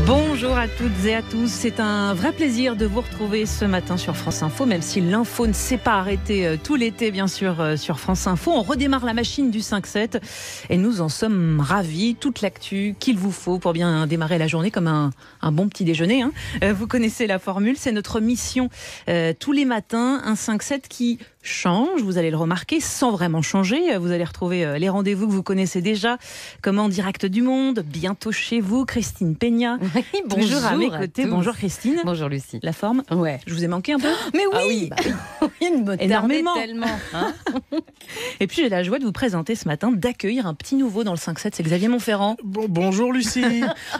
Bonjour à toutes et à tous, c'est un vrai plaisir de vous retrouver ce matin sur France Info, même si l'info ne s'est pas arrêtée tout l'été bien sûr sur France Info. On redémarre la machine du 5-7 et nous en sommes ravis, toute l'actu qu'il vous faut pour bien démarrer la journée comme un bon petit déjeuner. Vous connaissez la formule, c'est notre mission tous les matins, un 5-7 qui change, vous allez le remarquer, sans vraiment changer. Vous allez retrouver les rendez-vous que vous connaissez déjà, comme En Direct du Monde, bientôt chez vous, Christine Peña. Oui, bonjour toujours à mes côtés. Bonjour Christine. Bonjour Lucie. La forme ? Ouais. Je vous ai manqué un peu ? Mais oui, ah oui. Il me énormément. Tellement. Hein. Et puis j'ai la joie de vous présenter ce matin, d'accueillir un petit nouveau dans le 5-7, c'est Xavier Montferrand. Bonjour Lucie.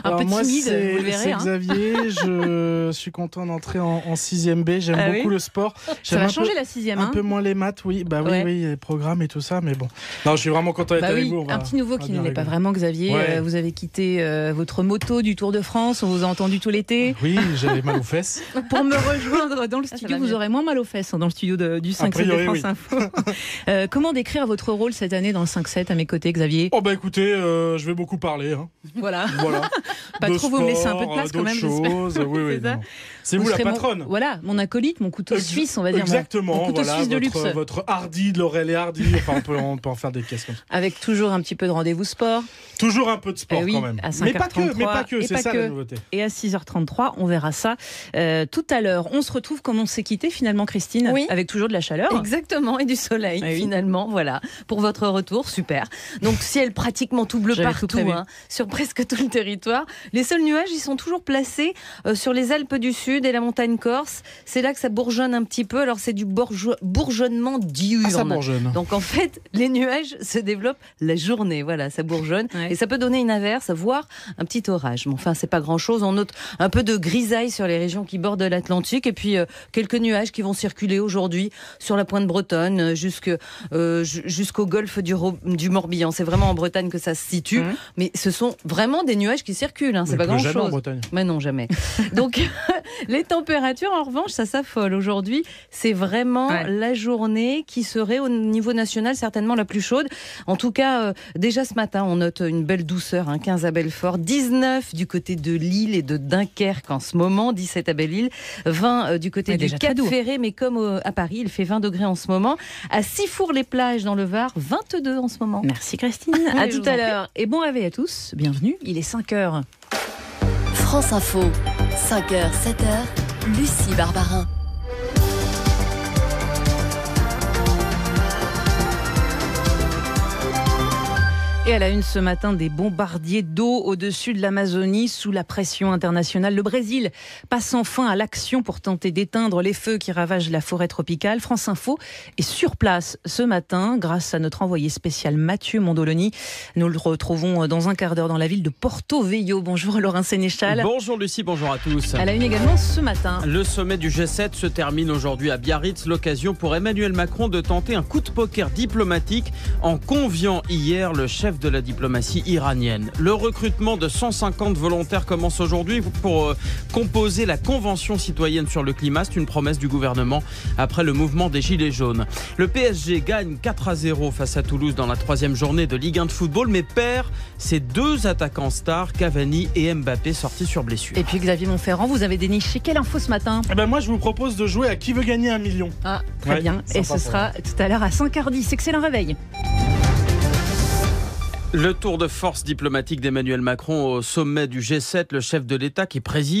Un peu moi, timide, vous le verrez. C'est Xavier, je suis content d'entrer en 6e B, j'aime beaucoup le sport. Ça va changer la 6e. Un peu moins les maths, oui, les programmes et tout ça, mais bon. Non, je suis vraiment content d'être avec vous. Un petit nouveau qui ne l'est pas vraiment, Xavier. Ouais. Vous avez quitté votre moto du Tour de France, on vous a entendu tout l'été. Oui, j'avais mal aux fesses. Pour me rejoindre dans le studio, vous aurez moins mal aux fesses dans le studio du 5-7 de France Info. Comment décrire votre rôle cette année dans le 5-7 à mes côtés, Xavier ? Écoutez, je vais beaucoup parler. Voilà. Pas trop sport, vous me laissez un peu de place quand même. Oui. C'est vous la patronne. Mon acolyte, mon couteau suisse, on va dire. Exactement. Mon couteau suisse de luxe. Votre Hardy, de Laurel et Hardy. Enfin, on peut en faire des caisses comme ça. Avec toujours un petit peu de rendez-vous sport. Toujours un peu de sport quand même. À 5h33, mais pas que, c'est ça la nouveauté. Et à 6h33, on verra ça tout à l'heure. On se retrouve comme on s'est quitté finalement, Christine, avec toujours de la chaleur. Exactement, et du soleil finalement, voilà, pour votre retour, super. Donc ciel pratiquement tout bleu partout, sur presque tout le territoire. Les seuls nuages, ils sont toujours placés sur les Alpes du Sud et la montagne corse. C'est là que ça bourgeonne un petit peu, alors c'est du bourgeonnement diurne. Ah, ça bourgeonne. Donc en fait, les nuages se développent la journée, voilà, ça bourgeonne. Et ça peut donner une averse, voire un petit orage. Mais enfin, c'est pas grand-chose. On note un peu de grisaille sur les régions qui bordent l'Atlantique et puis quelques nuages qui vont circuler aujourd'hui sur la pointe bretonne jusqu'au golfe du Morbihan. C'est vraiment en Bretagne que ça se situe. Mais ce sont vraiment des nuages qui circulent. C'est pas grand-chose. Jamais en Bretagne. Mais non, jamais. Donc, les températures, en revanche, ça s'affole. Aujourd'hui, c'est vraiment la journée qui serait au niveau national certainement la plus chaude. En tout cas, déjà ce matin, on note une belle douceur, 15 à Belfort, 19 du côté de Lille et de Dunkerque en ce moment, 17 à Belle-Île, 20 du côté du Cap-Ferré, mais comme à Paris, il fait 20 degrés en ce moment. À Sifour-les-Plages dans le Var, 22 en ce moment. Merci Christine, à tout à l'heure. Et bon réveil à tous, bienvenue, il est 5h. France Info, 5h, 7h, Lucie Barbarin. Et à la une ce matin, des bombardiers d'eau au-dessus de l'Amazonie sous la pression internationale. Le Brésil passe enfin à l'action pour tenter d'éteindre les feux qui ravagent la forêt tropicale. France Info est sur place ce matin grâce à notre envoyé spécial Mathieu Mondoloni. Nous le retrouvons dans un quart d'heure dans la ville de Porto Velho. Bonjour Laurent Sénéchal. Bonjour Lucie, bonjour à tous. À la une également ce matin. Le sommet du G7 se termine aujourd'hui à Biarritz. L'occasion pour Emmanuel Macron de tenter un coup de poker diplomatique en conviant hier le chef de la diplomatie iranienne. Le recrutement de 150 volontaires commence aujourd'hui pour composer la Convention citoyenne sur le climat. C'est une promesse du gouvernement après le mouvement des Gilets jaunes. Le PSG gagne 4-0 face à Toulouse dans la 3e journée de Ligue 1 de football, mais perd ses 2 attaquants stars, Cavani et Mbappé, sortis sur blessure. Et puis Xavier Montferrand, vous avez déniché quelle info ce matin ? Moi, je vous propose de jouer à Qui veut gagner 1 million. Ah, très bien. Et ce sera tout à l'heure à 5h10. Excellent réveil. Le tour de force diplomatique d'Emmanuel Macron au sommet du G7, le chef de l'État qui préside